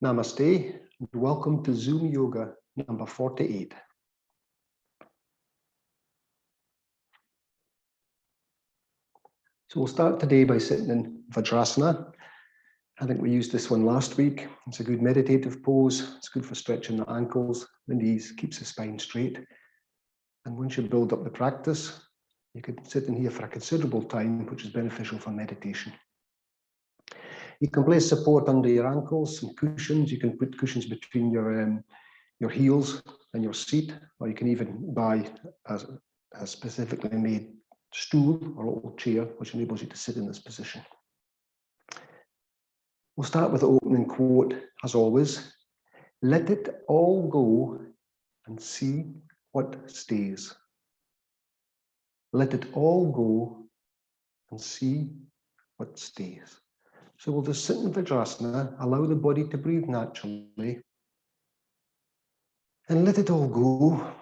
Namaste and welcome to Zoom Yoga number 48. So we'll start today by sitting in Vajrasana. I think we used this one last week. It's a good meditative pose. It's good for stretching the ankles, the knees, keeps the spine straight. And once you build up the practice, you could sit in here for a considerable time, which is beneficial for meditation. You can place support under your ankles, some cushions. You can put cushions between your heels and your seat, or you can even buy a specifically made stool or a little chair, which enables you to sit in this position. We'll start with the opening quote, as always. Let it all go and see what stays. Let it all go and see what stays. So we'll just sit in Vajrasana, allow the body to breathe naturally, and let it all go,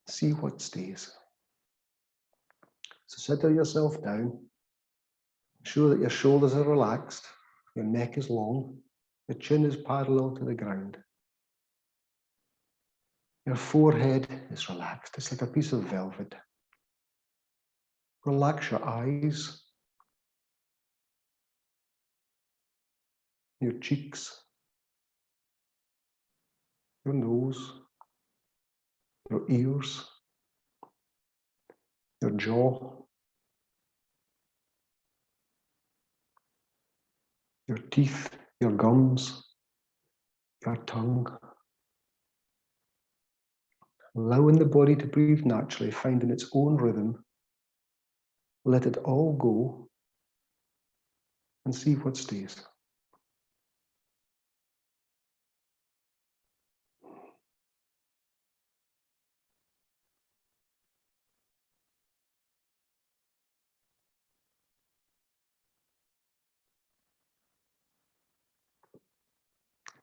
see what stays. So settle yourself down, ensure that your shoulders are relaxed, your neck is long, your chin is parallel to the ground. Your forehead is relaxed, it's like a piece of velvet. Relax your eyes, your cheeks, your nose, your ears, your jaw, your teeth, your gums, your tongue. Allowing the body to breathe naturally, finding its own rhythm. Let it all go and see what stays.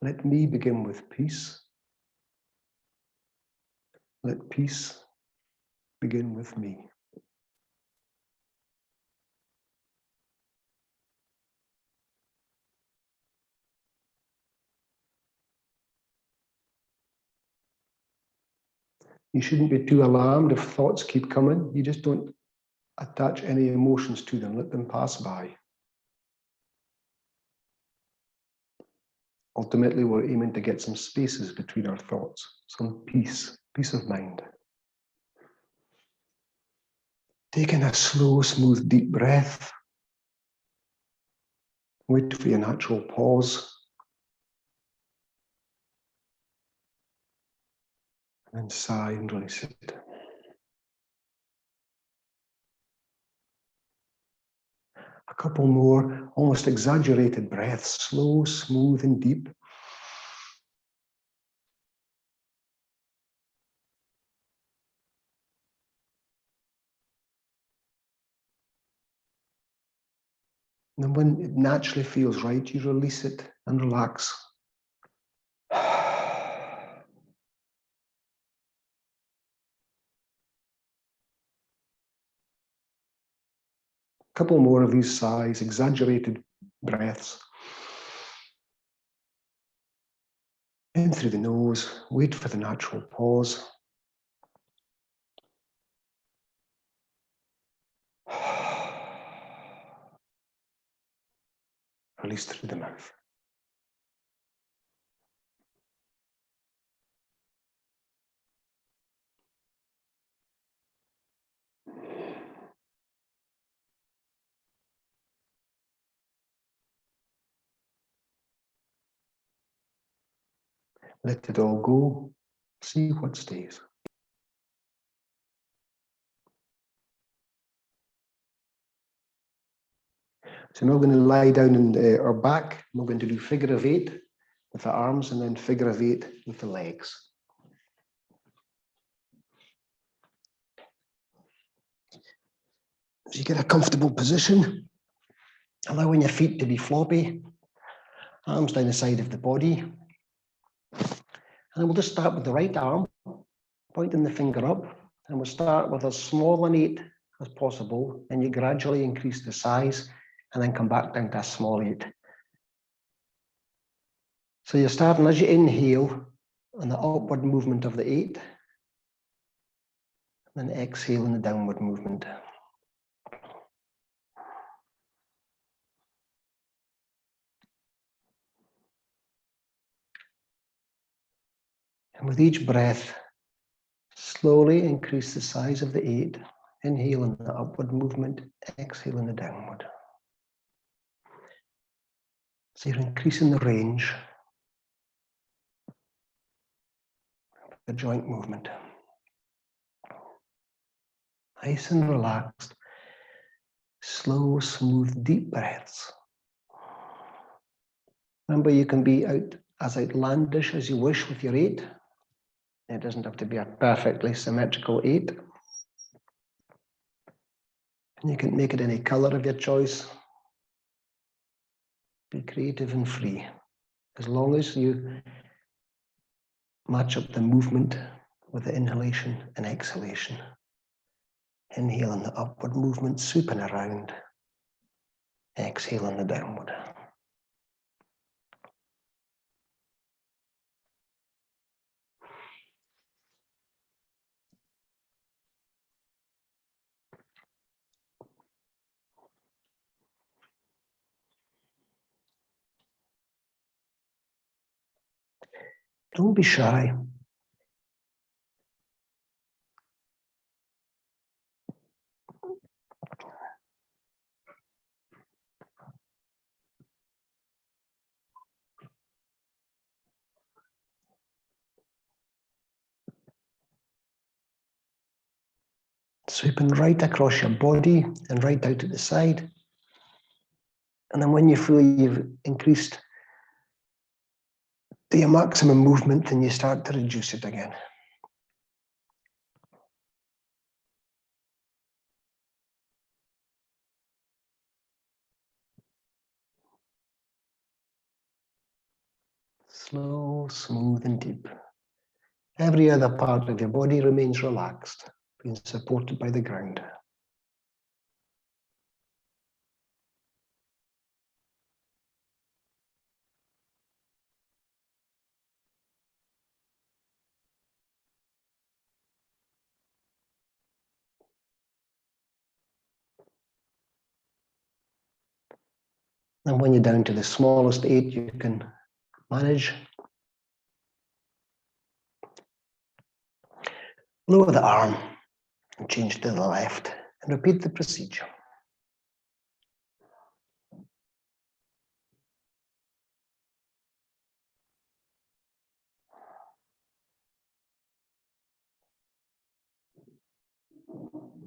Let me begin with peace. Let peace begin with me. You shouldn't be too alarmed if thoughts keep coming. You just don't attach any emotions to them. Let them pass by. Ultimately, we're aiming to get some spaces between our thoughts, some peace of mind. Taking a slow, smooth, deep breath. Wait for your natural pause. And then sigh and release it. A couple more almost exaggerated breaths, slow, smooth, and deep. And when it naturally feels right, you release it and relax. A couple more of these sighs, exaggerated breaths. In through the nose, wait for the natural pause. Release through the mouth. Let it all go. See what stays. So now we're going to lie down on our back. We're going to do figure of 8 with the arms and then figure of 8 with the legs. So you get a comfortable position, allowing your feet to be floppy, arms down the side of the body. And we'll just start with the right arm, pointing the finger up, and we'll start with as small an 8 as possible, and you gradually increase the size, and then come back down to a small 8. So you're starting as you inhale on the upward movement of the 8, and then exhale in the downward movement. And with each breath, slowly increase the size of the 8. Inhale in the upward movement, exhale in the downward. So you're increasing the range of the joint movement. Nice and relaxed, slow, smooth, deep breaths. Remember, you can be as outlandish as you wish with your 8. It doesn't have to be a perfectly symmetrical 8. And you can make it any color of your choice. Be creative and free. As long as you match up the movement with the inhalation and exhalation. Inhale in the upward movement, swooping around. Exhale in the downward. Don't be shy. Sweeping right across your body and right out to the side. And then when you feel you've increased to your maximum movement, then you start to reduce it again. Slow, smooth, and deep. Every other part of your body remains relaxed, being supported by the ground. And when you're down to the smallest 8 you can manage, lower the arm and change to the left and repeat the procedure.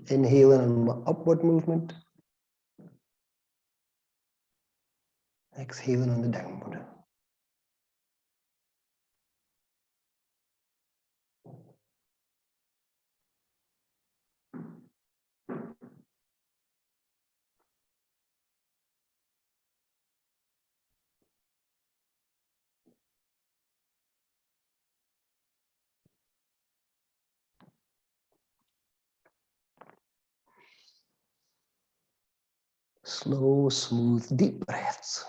Inhaling an upward movement. Exhaling on the downward. Slow, smooth, deep breaths.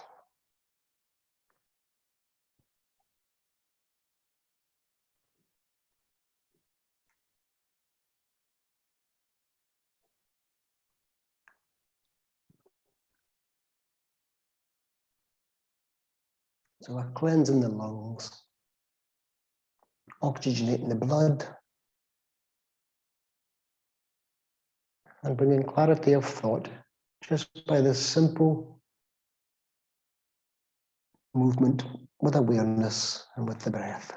So we're cleansing the lungs, oxygenating the blood, and bringing clarity of thought just by this simple movement with awareness and with the breath.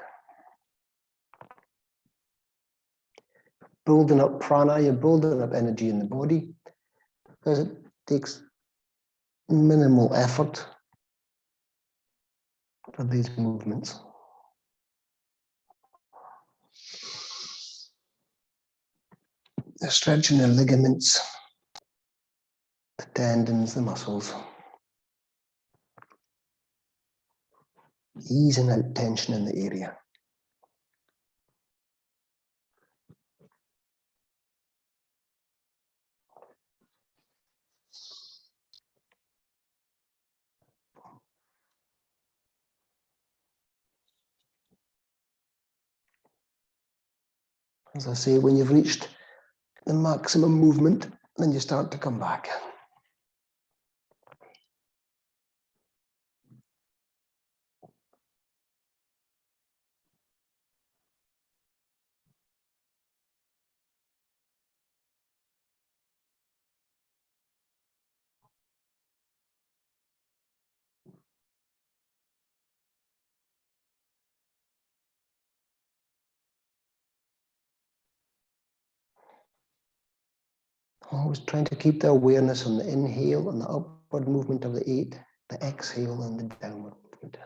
Building up prana, you're building up energy in the body because it takes minimal effort for these movements. They're stretching the ligaments, the tendons, the muscles. Easing out tension in the area. As I say, when you've reached the maximum movement, then you start to come back. Always trying to keep the awareness on the inhale and the upward movement of the 8, the exhale and the downward movement.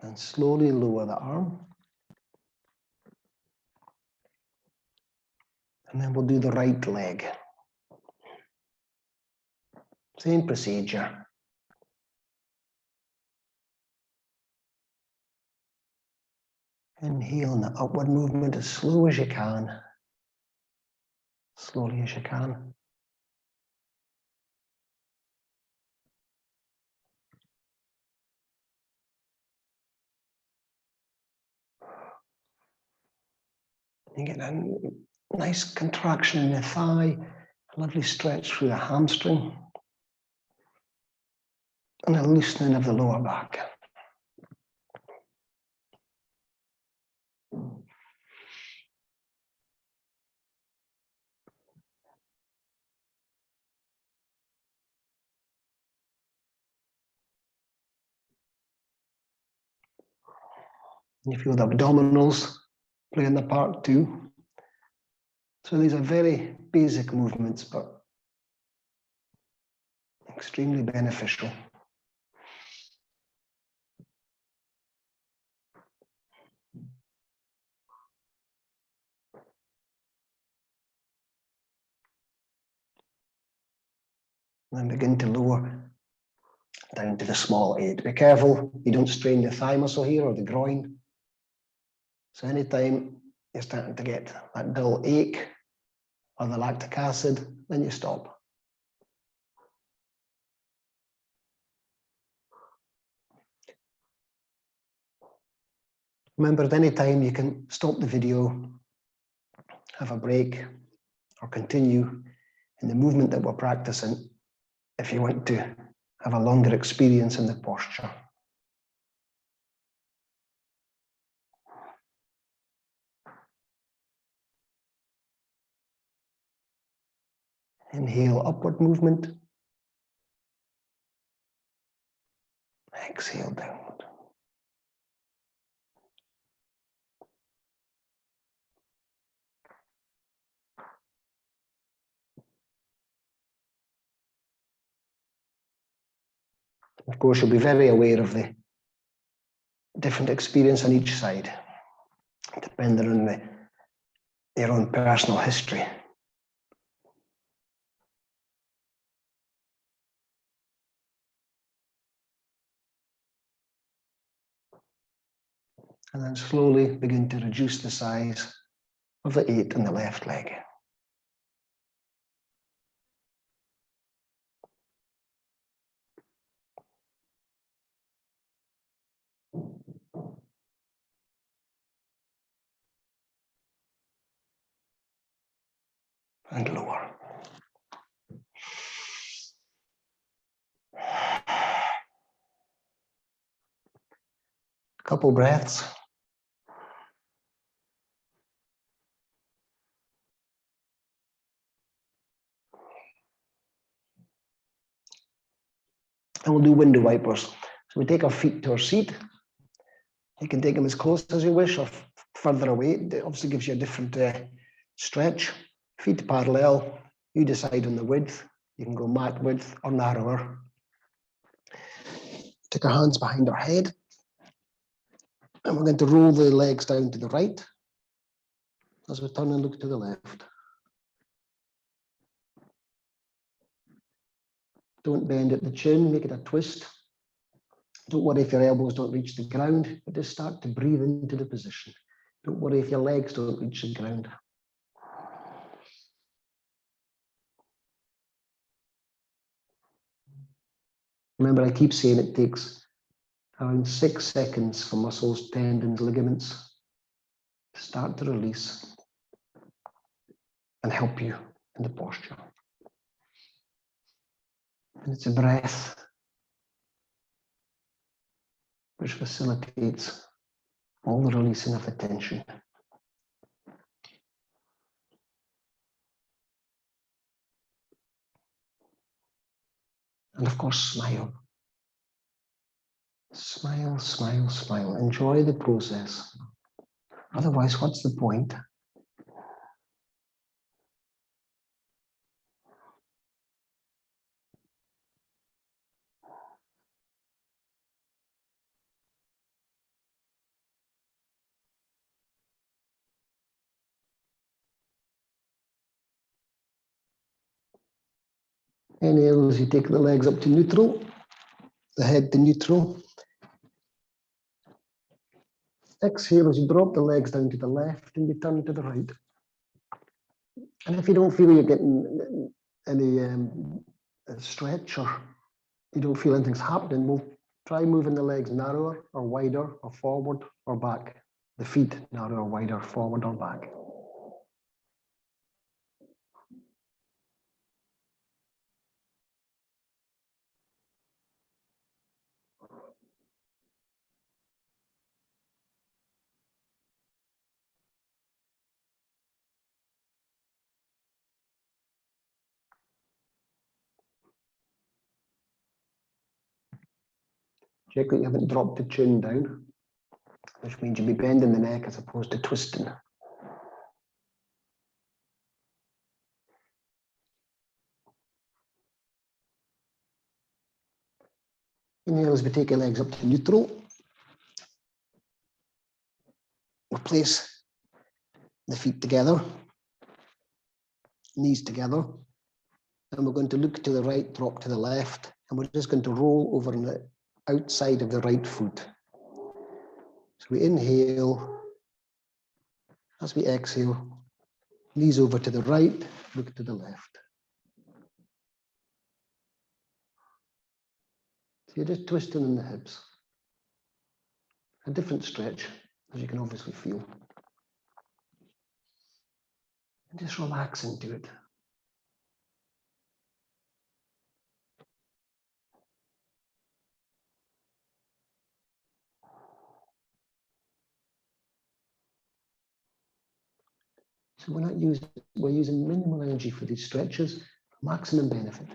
And slowly lower the arm. And then we'll do the right leg. Same procedure. Inhale and the upward movement as slow as you can. Slowly as you can. You get a nice contraction in the thigh, a lovely stretch through the hamstring, and a loosening of the lower back. You feel the abdominals playing the part too. So these are very basic movements, but extremely beneficial. And begin to lower down to the small 8. Be careful you don't strain the thigh muscle here or the groin. So anytime you're starting to get that dull ache or the lactic acid, then you stop. Remember, at any time you can stop the video, have a break, or continue in the movement that we're practicing if you want to have a longer experience in the posture. Inhale, upward movement. Exhale, downward. Of course, you'll be very aware of the different experience on each side, depending on your own personal history. And then slowly begin to reduce the size of the 8 in the left leg. And lower. Couple breaths. And we'll do window wipers. So we take our feet to our seat. You can take them as close as you wish or further away. It obviously gives you a different stretch. Feet parallel. You decide on the width. You can go mat width or narrower. Take our hands behind our head. And we're going to roll the legs down to the right as we turn and look to the left. Don't bend at the chin, make it a twist. Don't worry if your elbows don't reach the ground, but just start to breathe into the position. Don't worry if your legs don't reach the ground. Remember, I keep saying it takes around 6 seconds for muscles, tendons, ligaments to start to release and help you in the posture. And it's a breath which facilitates all the releasing of the tension. And of course, smile. Smile, smile, smile. Enjoy the process. Otherwise, what's the point? Inhale as you take the legs up to neutral, the head to neutral. Exhale as you drop the legs down to the left and you turn to the right. And if you don't feel you're getting any stretch or you don't feel anything's happening, we'll try moving the legs narrower or wider or forward or back. The feet narrower or wider, forward or back. Check that you haven't dropped the chin down, which means you'll be bending the neck as opposed to twisting. Inhale as we take your legs up to neutral. We'll place the feet together, knees together, and we're going to look to the right, drop to the left, and we're just going to roll over on the outside of the right foot. So we inhale, as we exhale, knees over to the right, look to the left. So you're just twisting in the hips. A different stretch, as you can obviously feel. And just relax into it. So we're using minimal energy for these stretches, maximum benefit.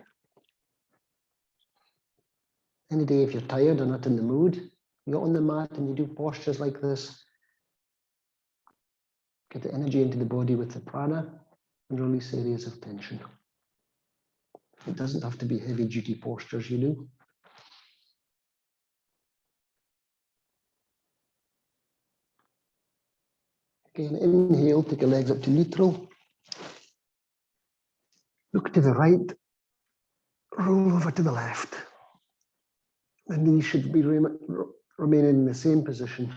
Any day if you're tired or not in the mood, you get on the mat and you do postures like this. Get the energy into the body with the prana and release areas of tension. It doesn't have to be heavy duty postures, you do. Again, inhale, take your legs up to neutral. Look to the right, roll over to the left. The knees should be remaining in the same position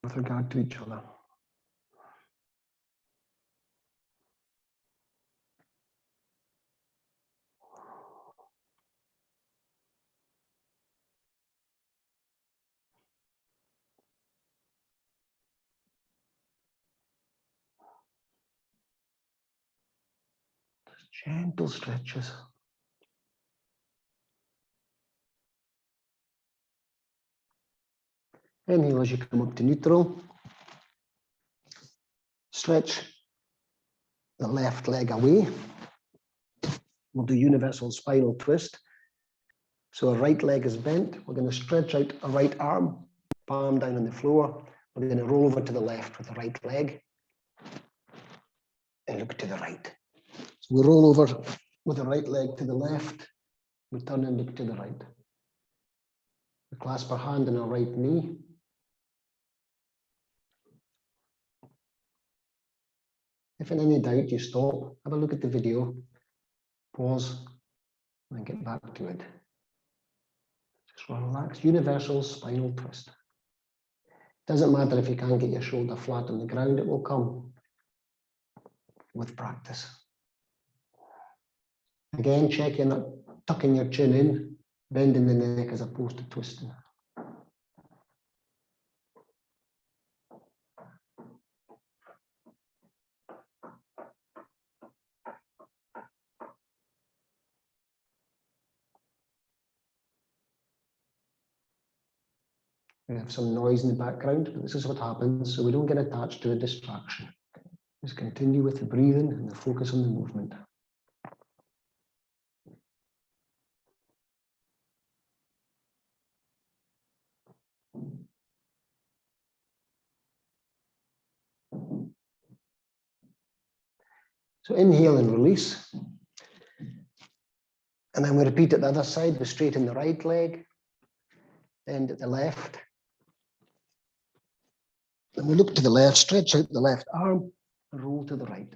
with regard to each other. Just gentle stretches. Inhale as you come up to neutral. Stretch the left leg away. We'll do universal spinal twist. So our right leg is bent. We're going to stretch out a right arm, palm down on the floor. We're going to roll over to the left with the right leg and look to the right. So we roll over with the right leg to the left. We turn and look to the right. We clasp our hand on our right knee. If in any doubt, you stop, have a look at the video, pause, and get back to it. Just relax, universal spinal twist. Doesn't matter if you can't get your shoulder flat on the ground, it will come with practice. Again, check you're not tucking your chin in, bending the neck as opposed to twisting. We have some noise in the background, but this is what happens, so we don't get attached to a distraction. Just continue with the breathing and the focus on the movement. So inhale and release. And then we repeat at the other side. We straighten the right leg, bend at the left. Then we look to the left, stretch out the left arm, and roll to the right.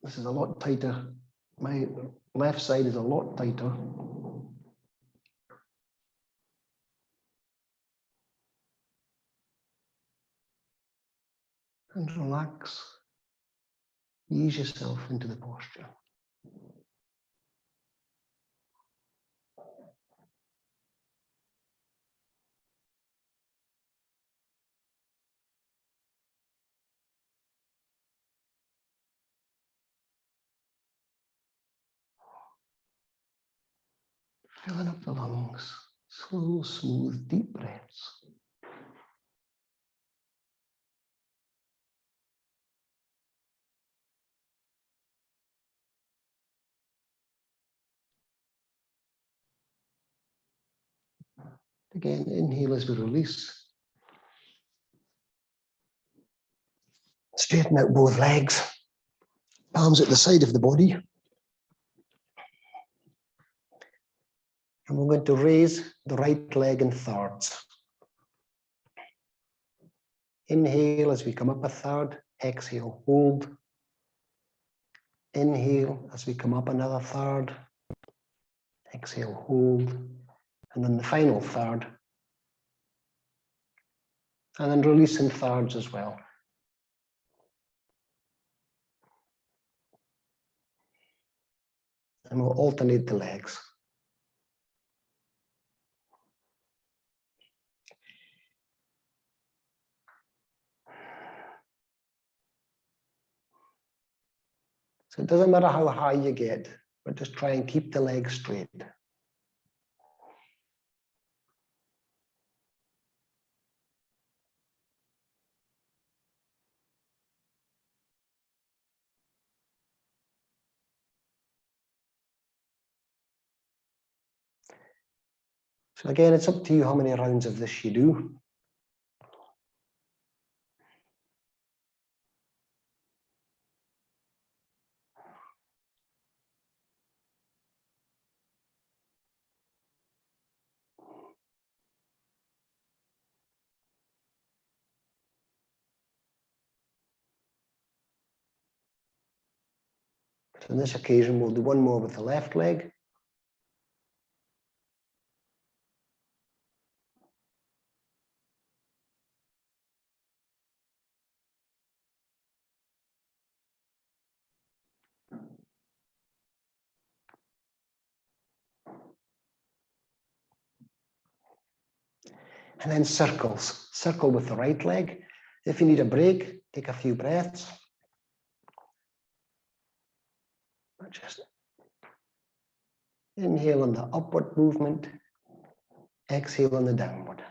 This is a lot tighter. My left side is a lot tighter. And relax. Ease yourself into the posture. Filling up the lungs. Slow, smooth, deep breaths. Again, inhale as we release. Straighten out both legs. Palms at the side of the body. And we're going to raise the right leg in thirds. Inhale as we come up a third. Exhale, hold. Inhale as we come up another third. Exhale, hold. And then the final third. And then release in thirds as well. And we'll alternate the legs. So it doesn't matter how high you get, but just try and keep the legs straight. So again, it's up to you how many rounds of this you do. So on this occasion, we'll do one more with the left leg. And then circles. Circle with the right leg. If you need a break, take a few breaths. Just inhale on the upward movement. Exhale on the downward.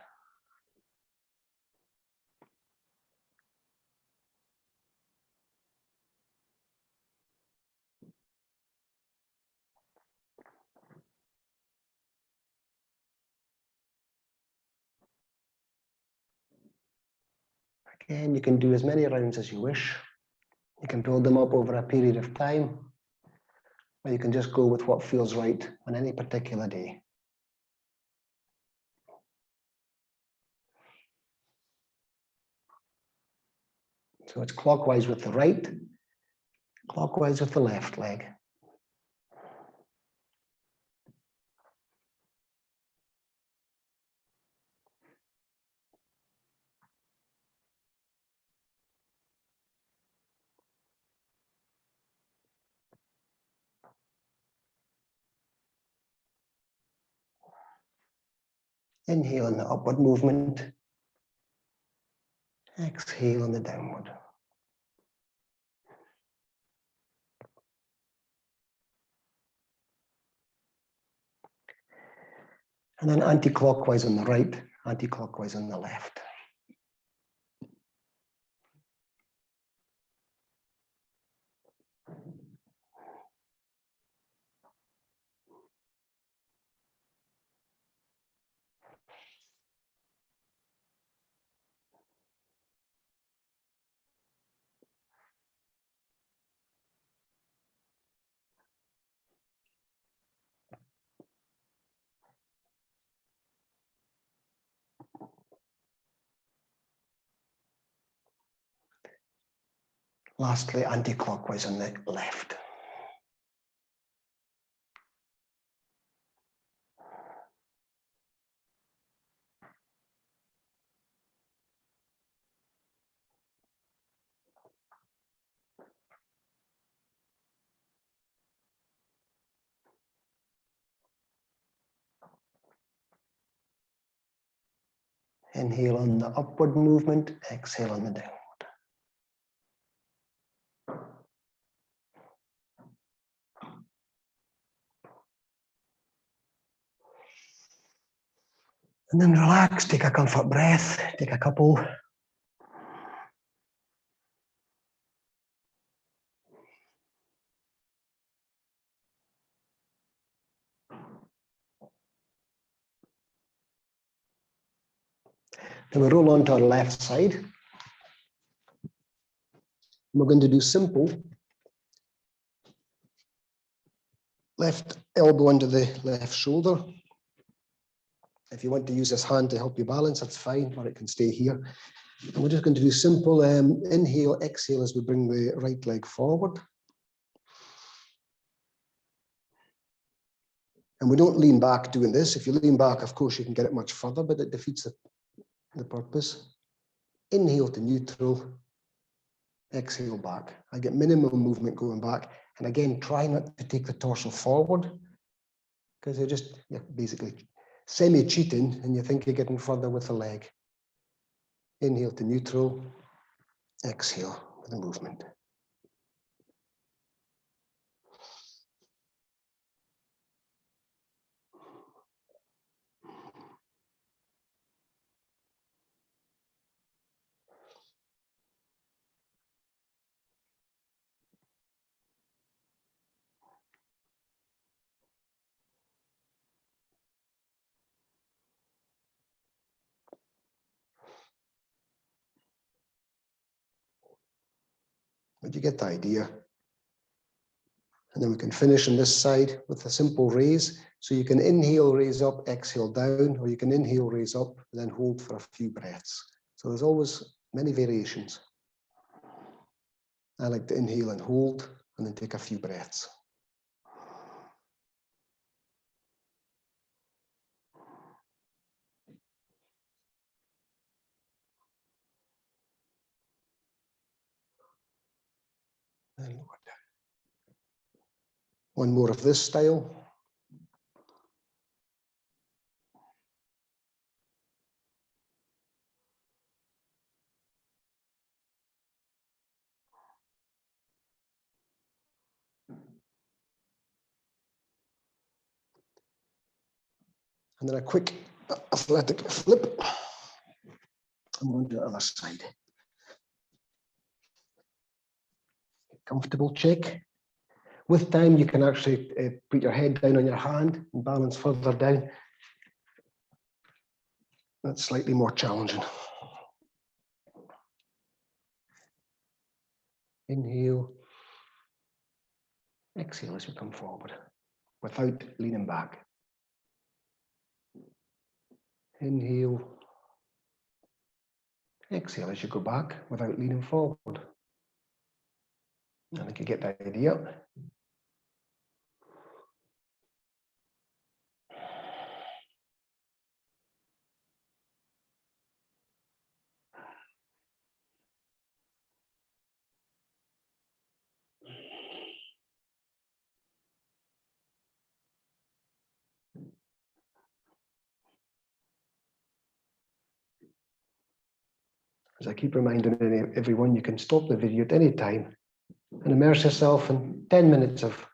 Again, you can do as many rounds as you wish. You can build them up over a period of time, or you can just go with what feels right on any particular day. So it's clockwise with the right, clockwise with the left leg. Inhale in the upward movement. Exhale in the downward. And then anti-clockwise on the right, anti-clockwise on the left. Lastly, anti-clockwise on the left. Inhale on the upward movement, exhale on the downward. And then relax, take a comfort breath, take a couple. Then we roll on to our left side. We're going to do simple. Left elbow under the left shoulder. If you want to use this hand to help you balance, that's fine, or it can stay here. And we're just going to do simple inhale, exhale as we bring the right leg forward. And we don't lean back doing this. If you lean back, of course, you can get it much further, but it defeats the purpose. Inhale to neutral, exhale back. I get minimum movement going back. And again, try not to take the torso forward because you're basically semi-cheating and you think you're getting further with the leg. Inhale to neutral, exhale with the movement. But you get the idea. And then we can finish on this side with a simple raise. So you can inhale, raise up, exhale down, or you can inhale, raise up, and then hold for a few breaths. So there's always many variations. I like to inhale and hold, and then take a few breaths. And lower down. One more of this style. And then a quick athletic flip. I'm going to the other side. Comfortable check. With time, you can actually put your head down on your hand and balance further down. That's slightly more challenging. Inhale. Exhale as we come forward without leaning back. Inhale. Exhale as you go back without leaning forward. I think you get the idea. As I keep reminding everyone, you can stop the video at any time and immerse yourself in 10 minutes of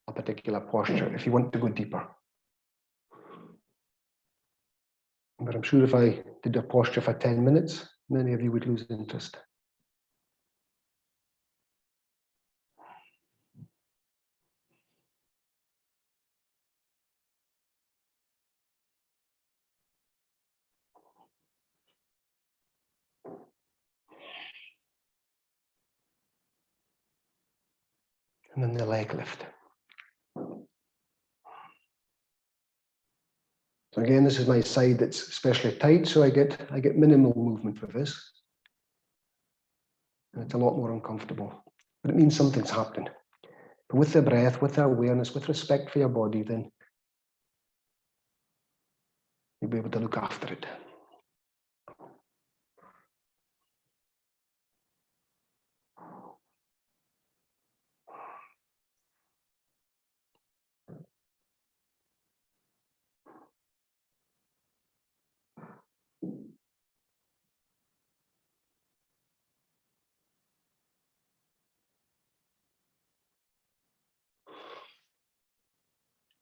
a particular posture if you want to go deeper. But I'm sure if I did a posture for 10 minutes, many of you would lose interest. And then the leg lift. So again, this is my side that's especially tight, so I get minimal movement with this. And it's a lot more uncomfortable, but it means something's happening. But with the breath, with the awareness, with respect for your body, then you'll be able to look after it.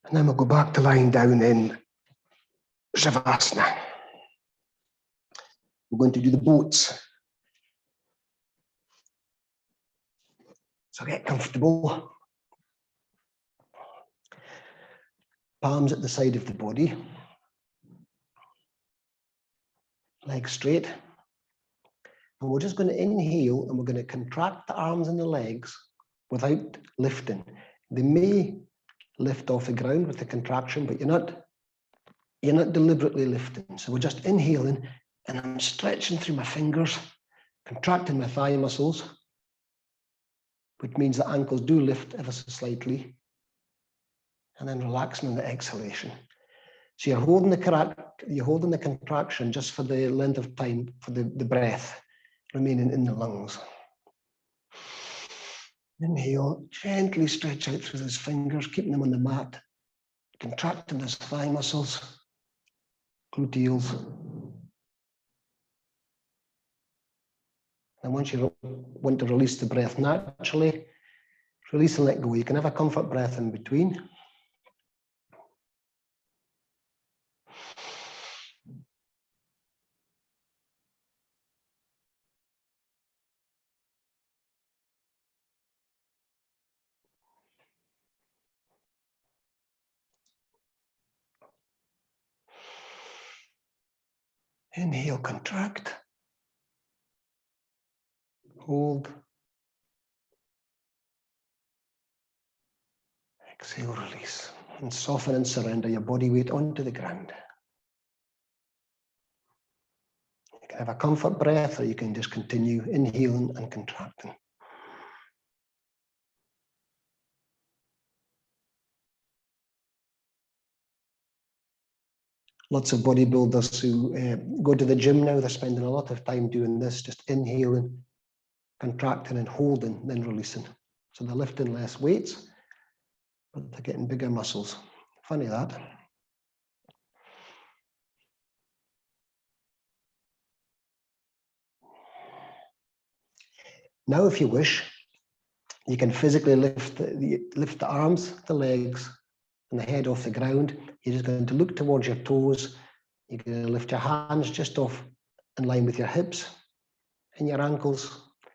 And then we'll go back to lying down in Shavasana. We're going to do the boats. So get comfortable. Palms at the side of the body. Legs straight. And we're just going to inhale and we're going to contract the arms and the legs without lifting. They may lift off the ground with the contraction, but you're not deliberately lifting. So we're just inhaling and I'm stretching through my fingers, contracting my thigh muscles, which means the ankles do lift ever so slightly, and then relaxing in the exhalation. So you're holding the contraction just for the length of time for the breath remaining in the lungs. Inhale, gently stretch out through those fingers, keeping them on the mat, contracting those thigh muscles, gluteals. And once you want to release the breath naturally, release and let go. You can have a comfort breath in between. Inhale, contract. Hold. Exhale, release. And soften and surrender your body weight onto the ground. You can have a comfort breath or you can just continue inhaling and contracting. Lots of bodybuilders who go to the gym now, they're spending a lot of time doing this, just inhaling, contracting and holding, then releasing. So they're lifting less weights, but they're getting bigger muscles. Funny that. Now, if you wish, you can physically lift the arms, the legs, and the head off the ground. You're just going to look towards your toes. You're going to lift your hands just off in line with your hips and your ankles, a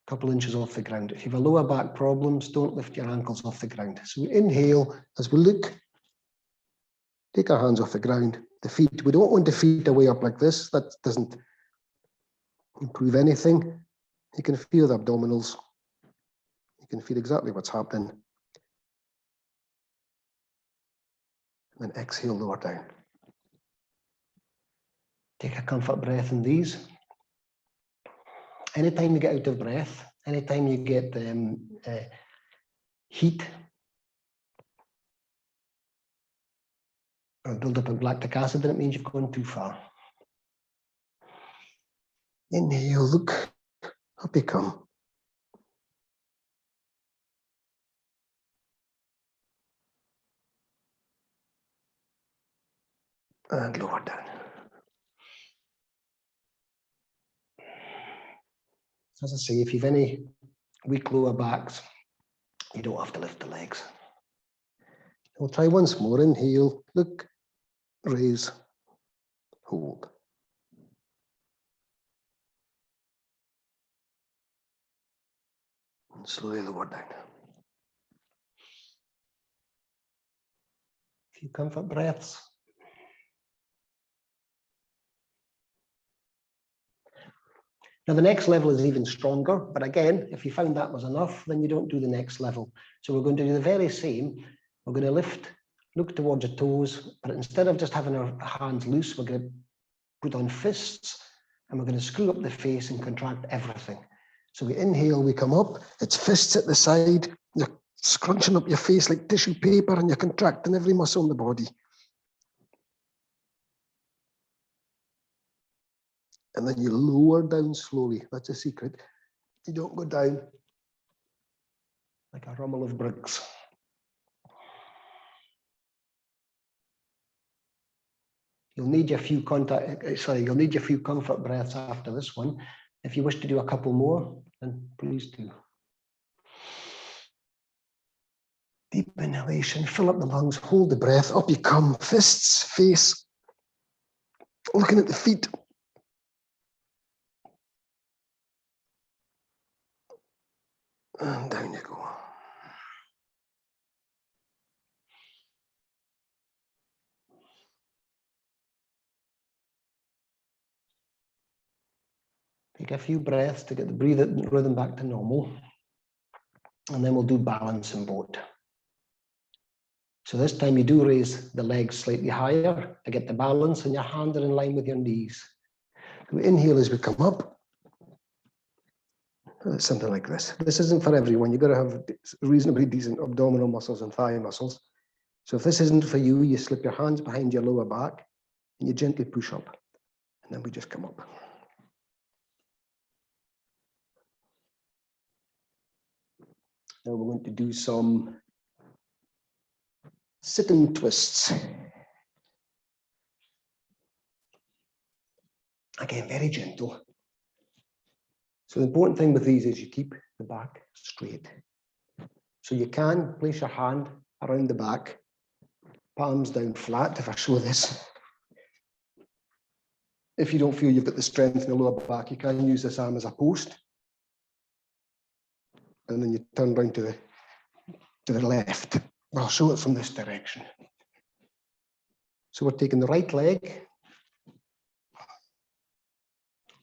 couple inches off the ground. If you have a lower back problems, don't lift your ankles off the ground. So we inhale as we look, take our hands off the ground. The feet, we don't want the feet away up like this. That doesn't improve anything. You can feel the abdominals. You can feel exactly what's happening. And then exhale, lower down. Take a comfort breath in these. Anytime you get out of breath, anytime you get heat or build up of lactic acid, then it means you've gone too far. Inhale, look, up you come. And lower down. As I say, if you've any weak lower backs, you don't have to lift the legs. We'll try once more. Inhale, look, raise, hold. And slowly lower down. A few comfort breaths. Now the next level is even stronger, but again, if you found that was enough, then you don't do the next level. So we're going to do the very same. We're going to lift, look towards the toes, but instead of just having our hands loose, we're going to put on fists, and we're going to screw up the face and contract everything. So we inhale, we come up, it's fists at the side, you're scrunching up your face like tissue paper, and you're contracting every muscle in the body. And then you lower down slowly. That's a secret. You don't go down like a rumble of bricks. You'll need your few you'll need your few comfort breaths after this one. If you wish to do a couple more, then please do. Deep inhalation, fill up the lungs, hold the breath, up you come, fists, face, looking at the feet. And down you go. Take a few breaths to get the breathing rhythm back to normal. And then we'll do balance and boat. So this time you do raise the legs slightly higher to get the balance, and your hands are in line with your knees. We inhale as we come up. Something like this. This isn't for everyone. You've got to have reasonably decent abdominal muscles and thigh muscles. So if this isn't for you, you slip your hands behind your lower back and you gently push up. And then we just come up. Now we're going to do some sitting twists. Again, very gentle. So the important thing with these is you keep the back straight. So you can place your hand around the back, palms down flat, if I show this. If you don't feel you've got the strength in the lower back, you can use this arm as a post. And then you turn round to the left. I'll show it from this direction. So we're taking the right leg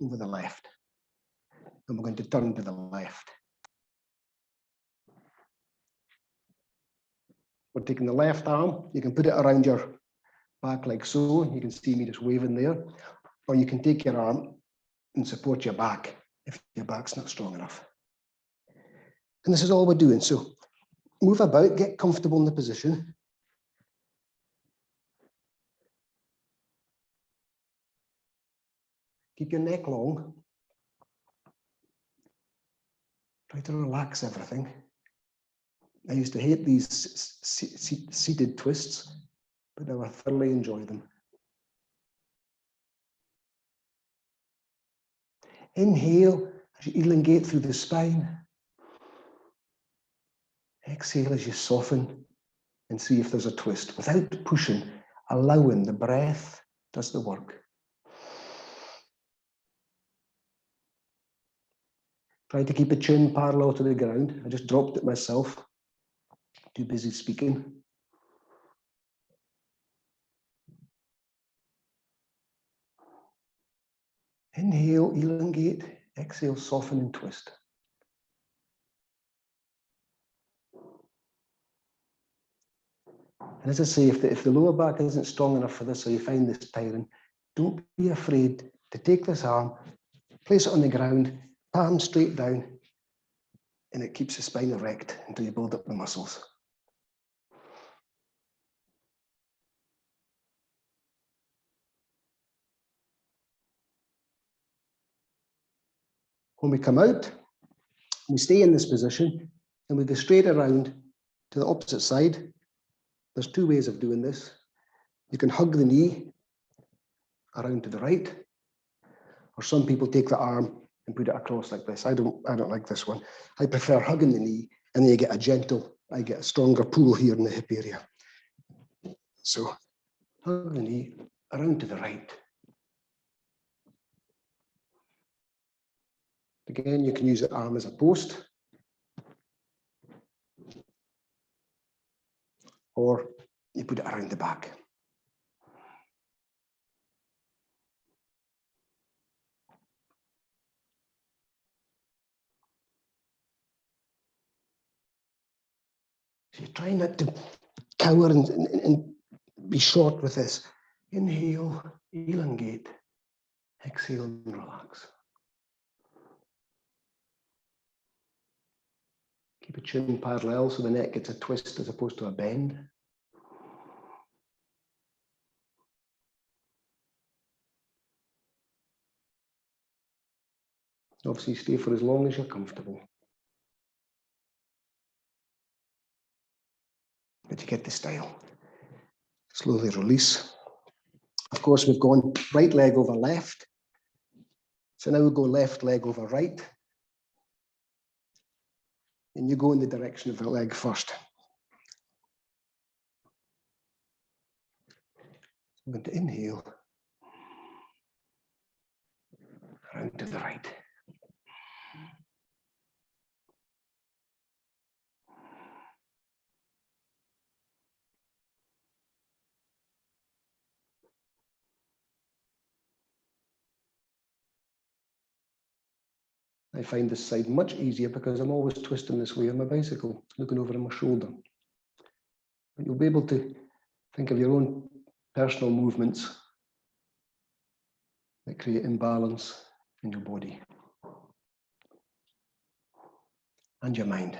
over the left. And we're going to turn to the left. We're taking the left arm. You can put it around your back like so. You can see me just waving there. Or you can take your arm and support your back if your back's not strong enough. And this is all we're doing. So move about, get comfortable in the position. Keep your neck long. Try to relax everything. I used to hate these seated twists, but now I thoroughly enjoy them. Inhale as you elongate through the spine. Exhale as you soften and see if there's a twist. Without pushing, allowing the breath does the work. Try to keep the chin parallel to the ground. I just dropped it myself. Too busy speaking. Inhale, elongate. Exhale, soften and twist. And as I say, if the lower back isn't strong enough for this, or you find this tiring, don't be afraid to take this arm, place it on the ground, palm straight down, and it keeps the spine erect until you build up the muscles. When we come out, we stay in this position and we go straight around to the opposite side. There's two ways of doing this. You can hug the knee around to the right, or some people take the arm and put it across like this. I don't like this one. I prefer hugging the knee, and then you get I get a stronger pull here in the hip area. So hug the knee, around to the right. Again, you can use the arm as a post, or you put it around the back. So you're trying not to cower and be short with this. Inhale, elongate. Exhale and relax. Keep your chin parallel so the neck gets a twist as opposed to a bend. Obviously, stay for as long as you're comfortable. But you get the style. Slowly release. Of course, we've gone right leg over left. So now we go left leg over right. And you go in the direction of the leg first. I'm going to inhale. Around to the right. I find this side much easier because I'm always twisting this way on my bicycle, looking over my shoulder. But you'll be able to think of your own personal movements that create imbalance in your body and your mind.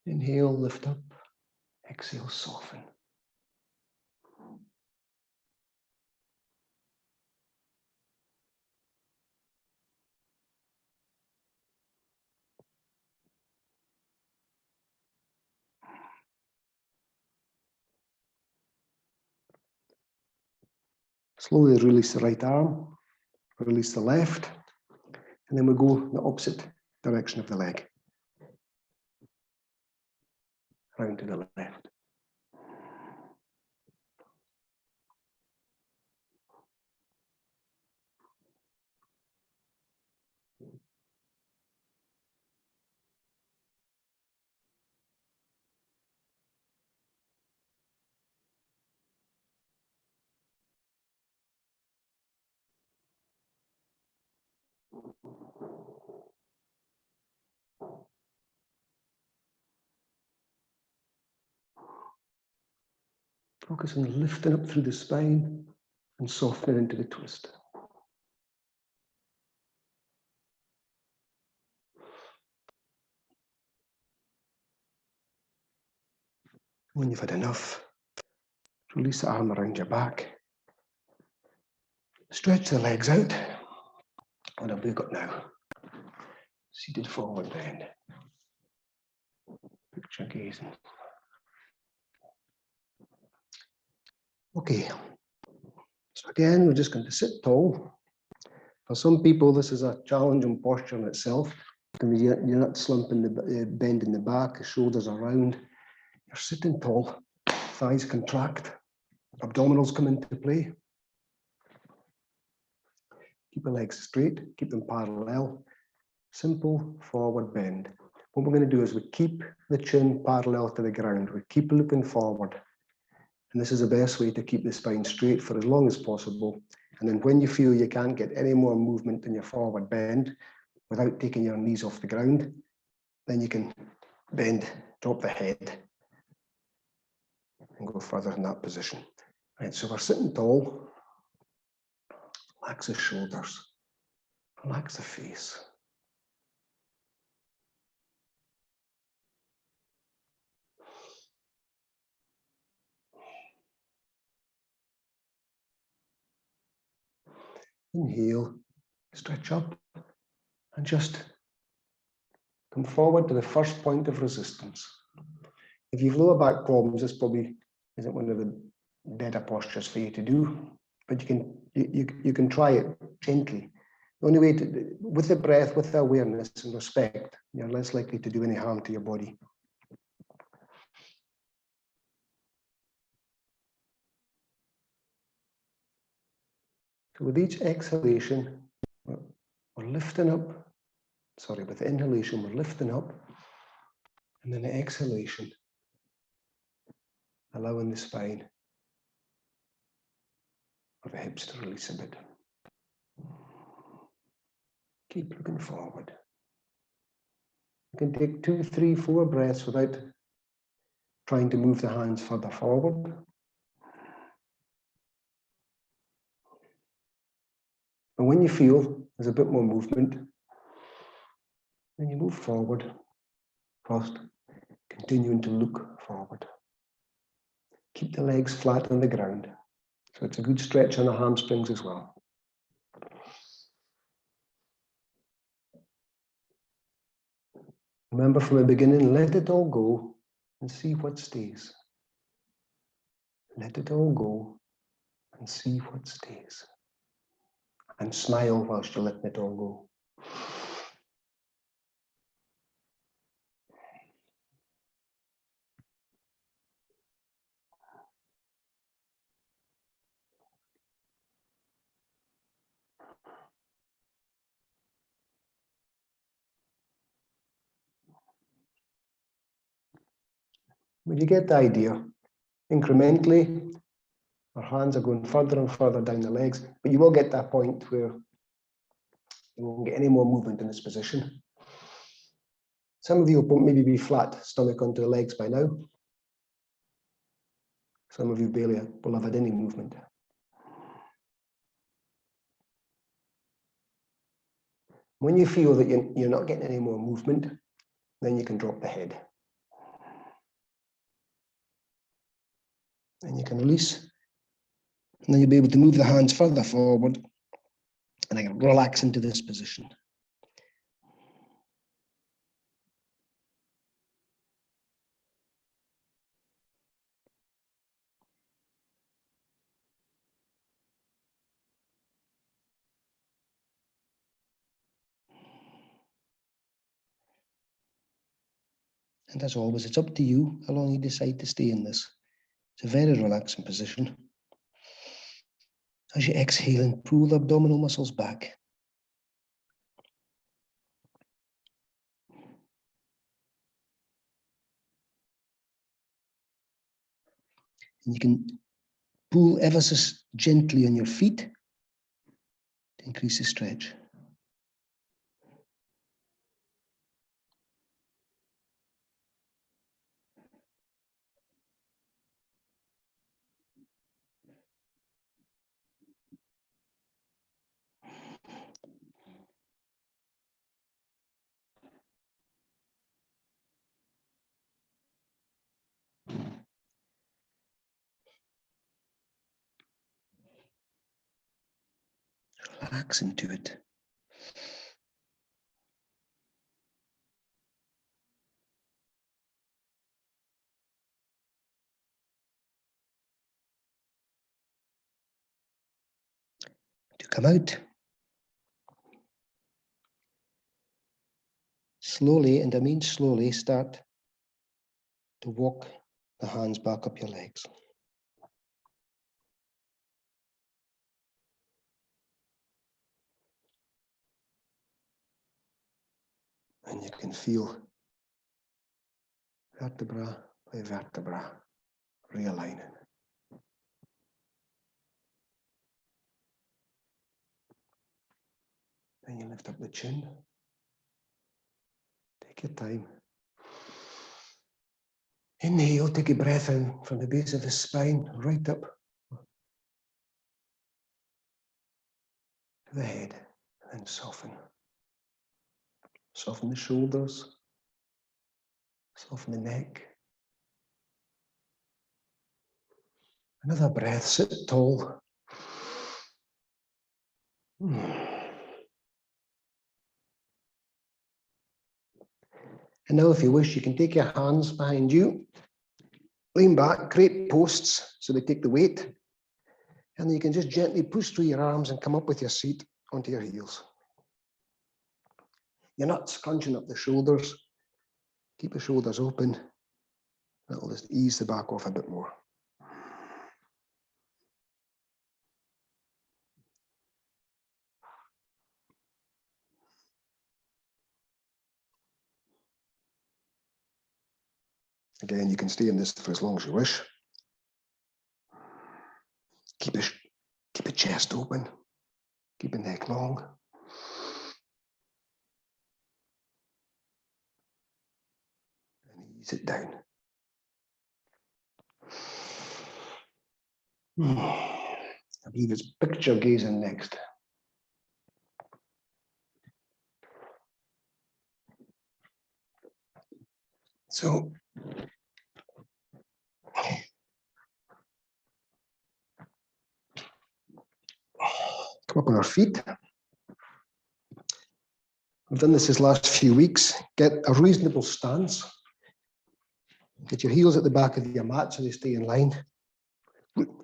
Inhale, lift up. Exhale, soften. Slowly release the right arm, release the left, and then we go the opposite direction of the leg. Round to the left. Focus on lifting up through the spine and softening into the twist. When you've had enough, release the arm around your back. Stretch the legs out. What have we got now? Seated forward bend. Picture gazing. Okay. So again, we're just going to sit tall. For some people, this is a challenging posture in itself. You're not slumping, bending the back, the shoulders are round. You're sitting tall, thighs contract, abdominals come into play. Keep the legs straight, keep them parallel. Simple forward bend. What we're going to do is we keep the chin parallel to the ground. We keep looking forward. And this is the best way to keep the spine straight for as long as possible. And then when you feel you can't get any more movement in your forward bend without taking your knees off the ground, then you can bend, drop the head, and go further in that position. Right, so we're sitting tall. Relax the shoulders. Relax the face. Inhale, stretch up, and just come forward to the first point of resistance. If you've lower back problems, this probably isn't one of the better postures for you to do, but you can you can try it gently. The only way to, with the breath, with the awareness and respect, you're less likely to do any harm to your body. So with each exhalation, we're lifting up. Sorry, with the inhalation, we're lifting up. And then the exhalation, allowing the spine or the hips to release a bit. Keep looking forward. You can take 2, 3, 4 breaths without trying to move the hands further forward. And when you feel there's a bit more movement, then you move forward, first continuing to look forward. Keep the legs flat on the ground. So it's a good stretch on the hamstrings as well. Remember from the beginning, let it all go and see what stays. Let it all go and see what stays. And smile whilst you're letting it all go. When you get the idea, incrementally, our hands are going further and further down the legs, but you will get that point where you won't get any more movement in this position. Some of you will maybe be flat stomach onto the legs by now. Some of you barely will have had any movement. When you feel that you're not getting any more movement, then you can drop the head. And you can release. And then you'll be able to move the hands further forward and again, relax into this position. And as always, it's up to you how long you decide to stay in this. It's a very relaxing position. As you exhale and pull the abdominal muscles back. And you can pull ever so gently on your feet to increase the stretch. Relax into it. To come out. Slowly, and I mean slowly, start to walk the hands back up your legs. And you can feel vertebra by vertebra realigning. Then you lift up the chin. Take your time. Inhale, take a breath in from the base of the spine, right up to the head, and then soften. Soften the shoulders, soften the neck. Another breath, sit tall. And now if you wish, you can take your hands behind you, lean back, create posts so they take the weight. And then you can just gently push through your arms and come up with your seat onto your heels. You're not scrunching up the shoulders. Keep the shoulders open. That'll just ease the back off a bit more. Again, you can stay in this for as long as you wish. Keep the chest open. Keep the neck long. And ease it down. I believe it's picture gazing next. So, come up on our feet. We've done this these last few weeks. Get a reasonable stance. Get your heels at the back of your mat so they stay in line.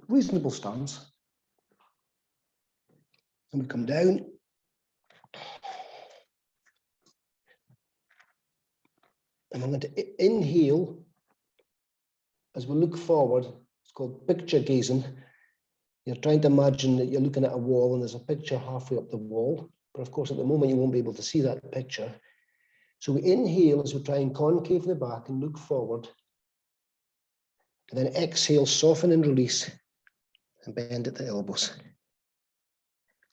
Reasonable stance. And we come down. And I'm going to inhale as we look forward. It's called picture gazing. You're trying to imagine that you're looking at a wall and there's a picture halfway up the wall. But of course, at the moment, you won't be able to see that picture. So we inhale as we try and concave the back and look forward. And then exhale, soften and release and bend at the elbows.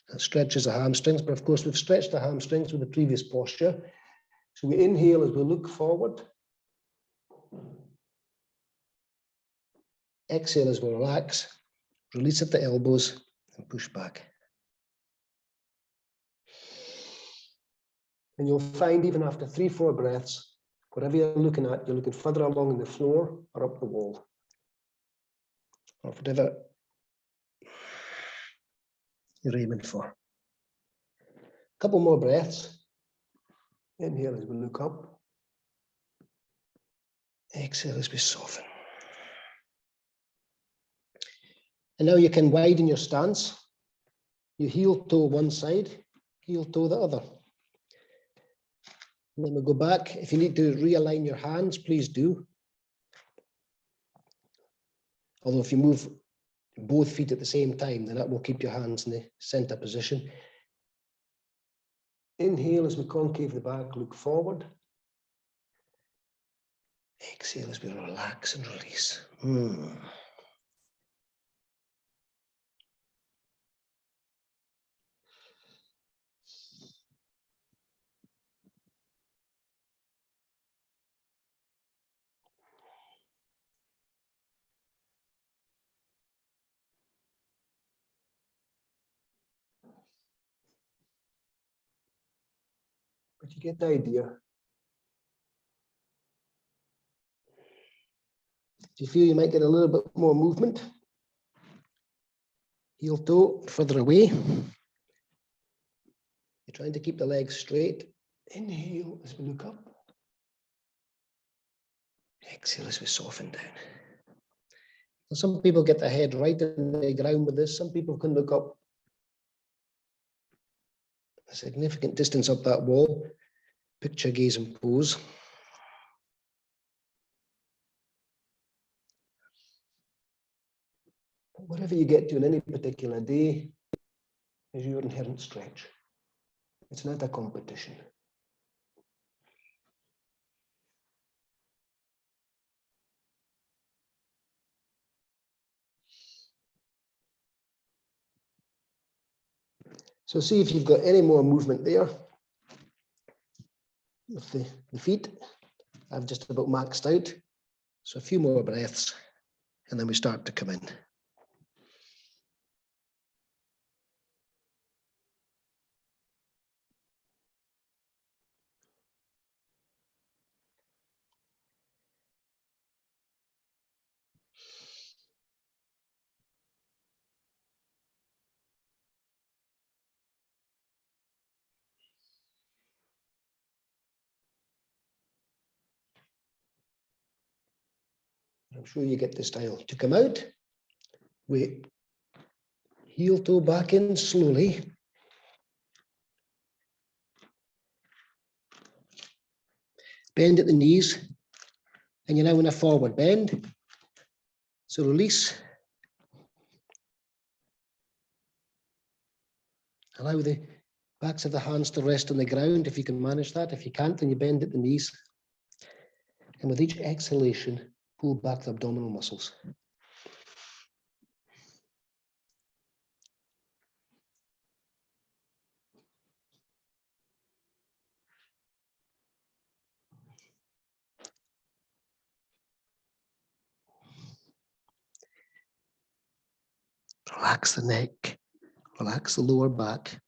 That stretches the hamstrings, but of course, we've stretched the hamstrings with the previous posture. So we inhale as we look forward. Exhale as we relax, release at the elbows and push back. And you'll find even after 3-4 breaths, whatever you're looking at, you're looking further along the floor or up the wall. Or whatever you're aiming for. A couple more breaths. Inhale as we look up. Exhale as we soften. And now you can widen your stance. You heel toe one side, heel toe the other. And then we go back. If you need to realign your hands, please do. Although if you move both feet at the same time, then that will keep your hands in the center position. Inhale as we concave the back, look forward. Exhale as we relax and release. But you get the idea. If you feel you might get a little bit more movement, heel toe further away. You're trying to keep the legs straight. Inhale as we look up. Exhale as we soften down. Some people get their head right in the ground with this. Some people can look up a significant distance up that wall. Picture gaze and pose. Whatever you get to in any particular day is your inherent stretch. It's not a competition. So see if you've got any more movement there. With the feet, I've just about maxed out. So a few more breaths, and then we start to come in. I'm sure you get the style. To come out, we Heel toe back in slowly. Bend at the knees, and you're now in a forward bend. So release. Allow the backs of the hands to rest on the ground if you can manage that. If you can't, then you bend at the knees. And with each exhalation, pull back the abdominal muscles. Relax the neck, relax the lower back.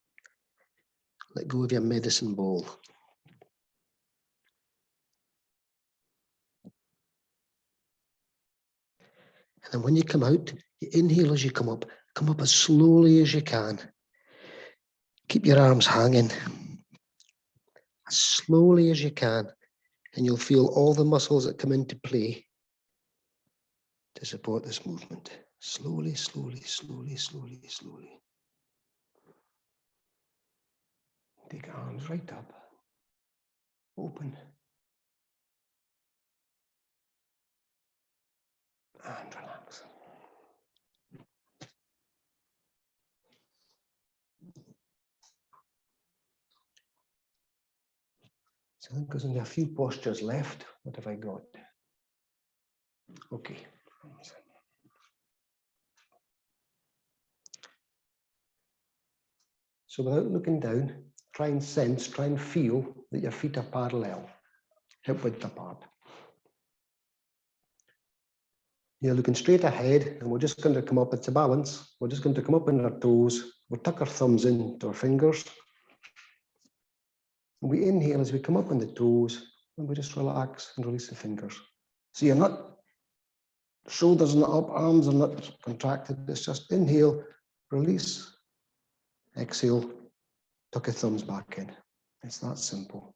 Let go of your medicine ball. And then when you come out, you inhale as you come up as slowly as you can. Keep your arms hanging as slowly as you can, and you'll feel all the muscles that come into play to support this movement. Slowly, slowly, slowly, slowly, slowly. Take your arms right up. Open. And relax. So I think there's only a few postures left. What have I got? Okay. So without looking down, try and sense, try and feel that your feet are parallel, hip width apart. You're looking straight ahead, and we're just going to come up. It's a balance. We're just going to come up on our toes. We'll tuck our thumbs into our fingers. And we inhale as we come up on the toes, and we just relax and release the fingers. So you're not, shoulders are not up, arms are not contracted. It's just inhale, release, exhale, tuck your thumbs back in. It's that simple.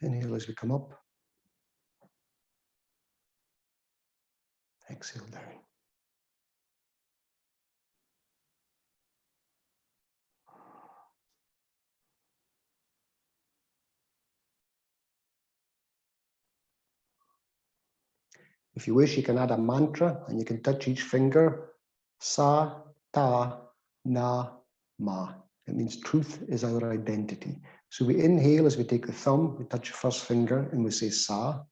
Inhale as we come up. Exhale down. If you wish, you can add a mantra and you can touch each finger. Sa, ta, na, ma. It means truth is our identity. So we inhale as we take the thumb, we touch the first finger and we say sa.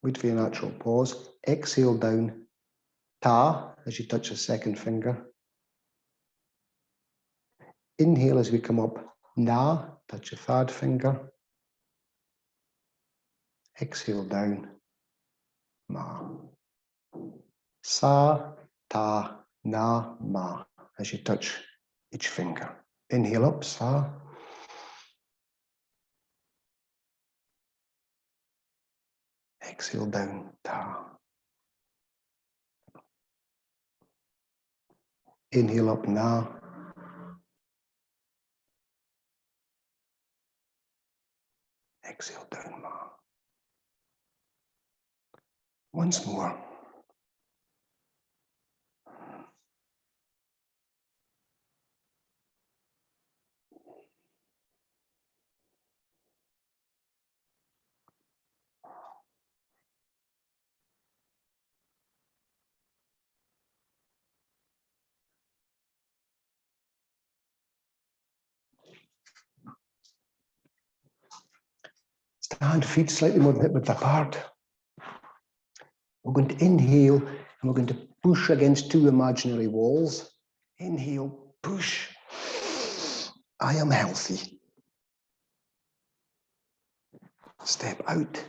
Wait for your natural pause. Exhale down. Ta, as you touch the second finger. Inhale as we come up. Na, touch the third finger. Exhale down. Ma. Sa, ta, na, ma, as you touch each finger. Inhale up, sa. Exhale down, ta. Inhale up, na. Exhale down, ma. Once more. Stand feet slightly more than hip width apart. We're going to inhale and we're going to push against two imaginary walls. Inhale, push. I am healthy. Step out.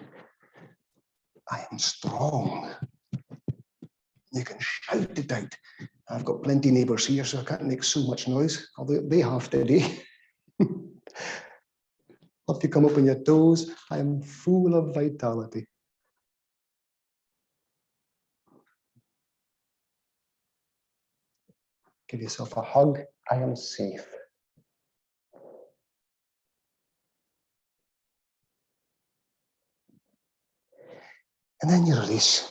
I am strong. You can shout it out. I've got plenty of neighbours here, so I can't make so much noise, although they have today. Up you come up on your toes. I am full of vitality. Give yourself a hug. I am safe. And then you release.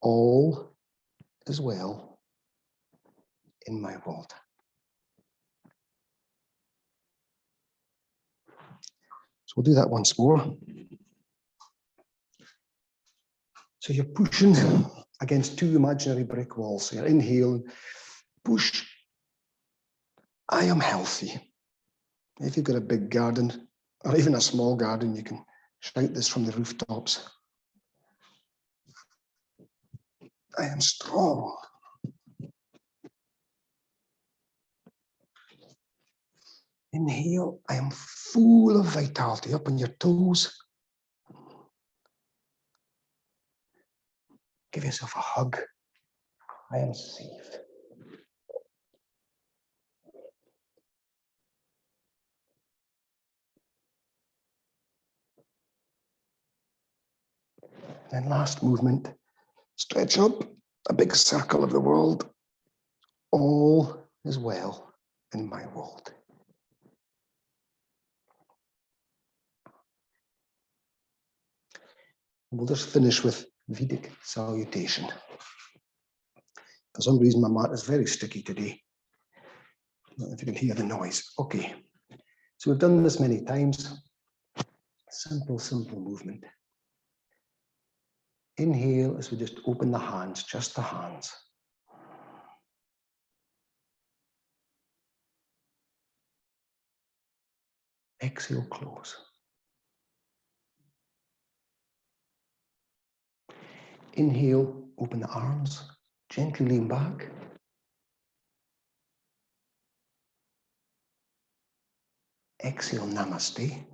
All is well in my world. So we'll do that once more. So you're pushing against two imaginary brick walls. So you inhale, push. I am healthy. If you've got a big garden or even a small garden, you can shout this from the rooftops. I am strong. Inhale, I am full of vitality. Up on your toes. Give yourself a hug. I am safe. Then last movement, stretch up a big circle of the world. All is well in my world. We'll just finish with Vedic salutation. For some reason, my mat is very sticky today. I don't know if you can hear the noise. Okay, so we've done this many times. Simple, simple movement. Inhale as we just open the hands, just the hands. Exhale, close. Inhale, open the arms, gently lean back. Exhale, namaste.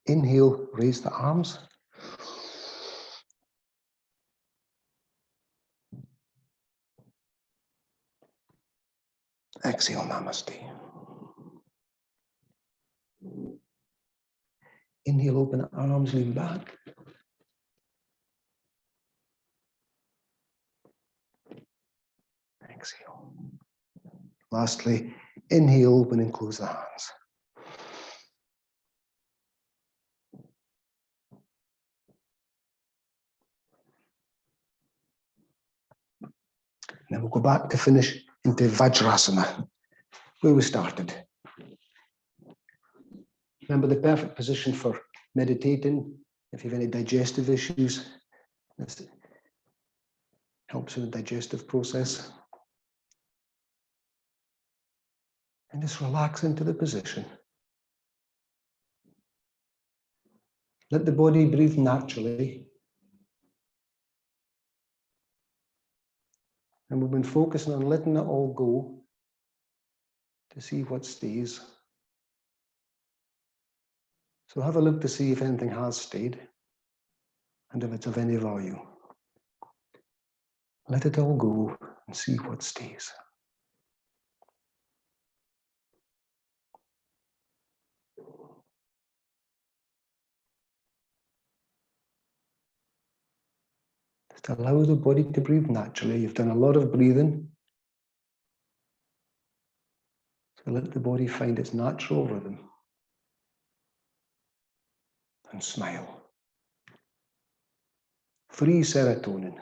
Inhale, raise the arms. Exhale, namaste. Inhale, open the arms, lean back. Exhale. Lastly, inhale, open and close the hands. Then we'll go back to finish into Vajrasana, where we started. Remember, the perfect position for meditating, if you have any digestive issues, this helps with the digestive process. And just relax into the position. Let the body breathe naturally. And we've been focusing on letting it all go to see what stays. So have a look to see if anything has stayed and if it's of any value. Let it all go and see what stays. Just allow the body to breathe naturally. You've done a lot of breathing. So let the body find its natural rhythm. And smile. Free serotonin.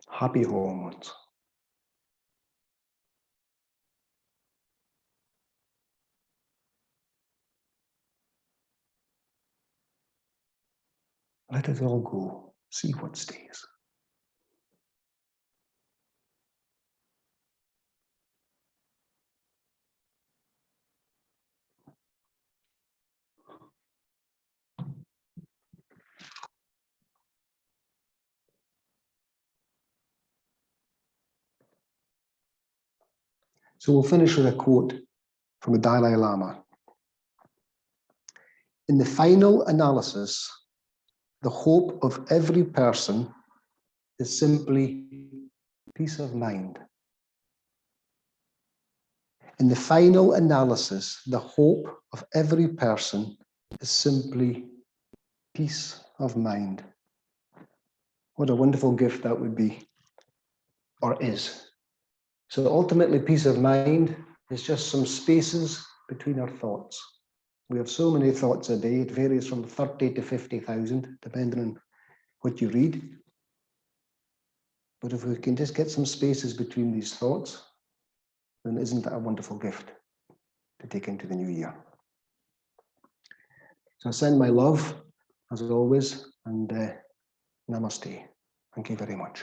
Happy hormones. Let it all go. See what stays. So we'll finish with a quote from the Dalai Lama. In the final analysis, the hope of every person is simply peace of mind. In the final analysis, the hope of every person is simply peace of mind. What a wonderful gift that would be, or is. So ultimately, peace of mind is just some spaces between our thoughts. We have so many thoughts a day. It varies from 30 to 50,000, depending on what you read. But if we can just get some spaces between these thoughts, then isn't that a wonderful gift to take into the new year? So I send my love, as always, and namaste. Thank you very much.